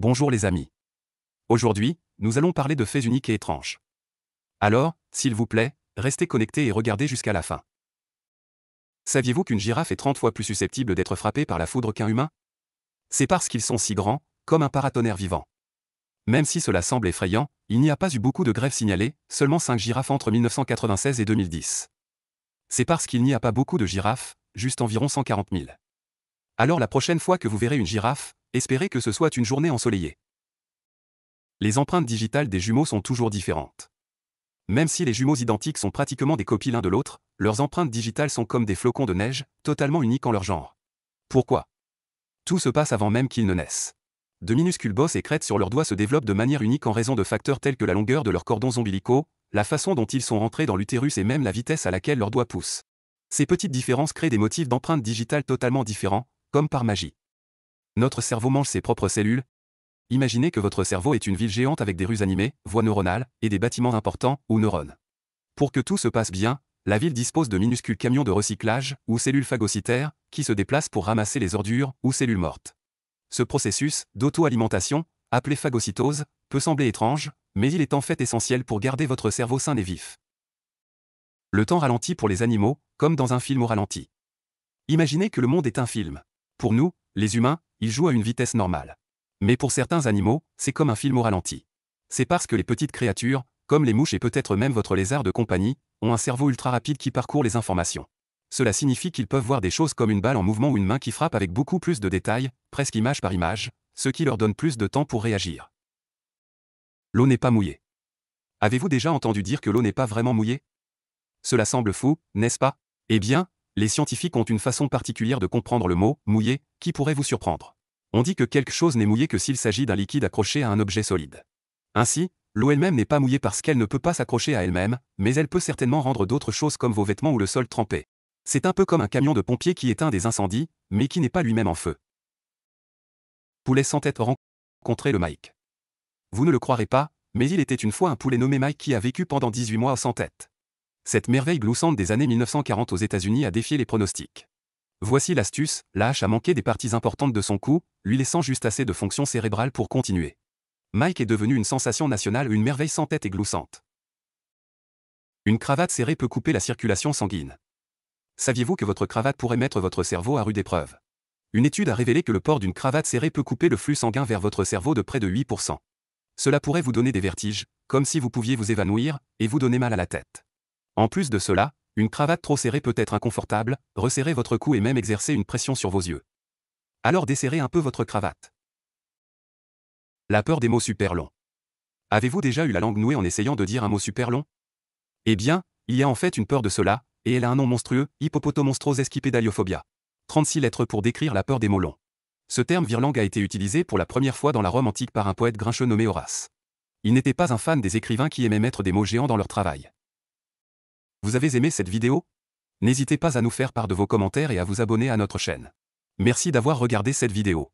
Bonjour les amis. Aujourd'hui, nous allons parler de faits uniques et étranges. Alors, s'il vous plaît, restez connectés et regardez jusqu'à la fin. Saviez-vous qu'une girafe est 30 fois plus susceptible d'être frappée par la foudre qu'un humain? C'est parce qu'ils sont si grands, comme un paratonnerre vivant. Même si cela semble effrayant, il n'y a pas eu beaucoup de grèves signalées, seulement 5 girafes entre 1996 et 2010. C'est parce qu'il n'y a pas beaucoup de girafes, juste environ 140 000. Alors la prochaine fois que vous verrez une girafe, espérez que ce soit une journée ensoleillée. Les empreintes digitales des jumeaux sont toujours différentes. Même si les jumeaux identiques sont pratiquement des copies l'un de l'autre, leurs empreintes digitales sont comme des flocons de neige, totalement uniques en leur genre. Pourquoi? Tout se passe avant même qu'ils ne naissent. De minuscules bosses et crêtes sur leurs doigts se développent de manière unique en raison de facteurs tels que la longueur de leurs cordons ombilicaux, la façon dont ils sont rentrés dans l'utérus et même la vitesse à laquelle leurs doigts poussent. Ces petites différences créent des motifs d'empreintes digitales totalement différents, comme par magie. Notre cerveau mange ses propres cellules. Imaginez que votre cerveau est une ville géante avec des rues animées, voies neuronales, et des bâtiments importants, ou neurones. Pour que tout se passe bien, la ville dispose de minuscules camions de recyclage, ou cellules phagocytaires, qui se déplacent pour ramasser les ordures, ou cellules mortes. Ce processus, d'auto-alimentation, appelé phagocytose, peut sembler étrange, mais il est en fait essentiel pour garder votre cerveau sain et vif. Le temps ralentit pour les animaux, comme dans un film au ralenti. Imaginez que le monde est un film. Pour nous, les humains, il joue à une vitesse normale. Mais pour certains animaux, c'est comme un film au ralenti. C'est parce que les petites créatures, comme les mouches et peut-être même votre lézard de compagnie, ont un cerveau ultra rapide qui parcourt les informations. Cela signifie qu'ils peuvent voir des choses comme une balle en mouvement ou une main qui frappe avec beaucoup plus de détails, presque image par image, ce qui leur donne plus de temps pour réagir. L'eau n'est pas mouillée. Avez-vous déjà entendu dire que l'eau n'est pas vraiment mouillée? Cela semble fou, n'est-ce pas? Eh bien, les scientifiques ont une façon particulière de comprendre le mot « mouillé » qui pourrait vous surprendre. On dit que quelque chose n'est mouillé que s'il s'agit d'un liquide accroché à un objet solide. Ainsi, l'eau elle-même n'est pas mouillée parce qu'elle ne peut pas s'accrocher à elle-même, mais elle peut certainement rendre d'autres choses comme vos vêtements ou le sol trempé. C'est un peu comme un camion de pompiers qui éteint des incendies, mais qui n'est pas lui-même en feu. Poulet sans tête rencontré le Mike. Vous ne le croirez pas, mais il était une fois un poulet nommé Mike qui a vécu pendant 18 mois sans tête. Cette merveille gloussante des années 1940 aux États-Unis a défié les pronostics. Voici l'astuce, la hache a manqué des parties importantes de son cou, lui laissant juste assez de fonction cérébrale pour continuer. Mike est devenu une sensation nationale, une merveille sans tête et gloussante. Une cravate serrée peut couper la circulation sanguine. Saviez-vous que votre cravate pourrait mettre votre cerveau à rude épreuve? Une étude a révélé que le port d'une cravate serrée peut couper le flux sanguin vers votre cerveau de près de 8%. Cela pourrait vous donner des vertiges, comme si vous pouviez vous évanouir, et vous donner mal à la tête. En plus de cela, une cravate trop serrée peut être inconfortable, resserrer votre cou et même exercer une pression sur vos yeux. Alors desserrez un peu votre cravate. La peur des mots super longs. Avez-vous déjà eu la langue nouée en essayant de dire un mot super long? Eh bien, il y a en fait une peur de cela, et elle a un nom monstrueux, hippopotomonstrosesquipedaliophobia. 36 lettres pour décrire la peur des mots longs. Ce terme virlangue a été utilisé pour la première fois dans la Rome antique par un poète grincheux nommé Horace. Il n'était pas un fan des écrivains qui aimaient mettre des mots géants dans leur travail. Vous avez aimé cette vidéo? N'hésitez pas à nous faire part de vos commentaires et à vous abonner à notre chaîne. Merci d'avoir regardé cette vidéo.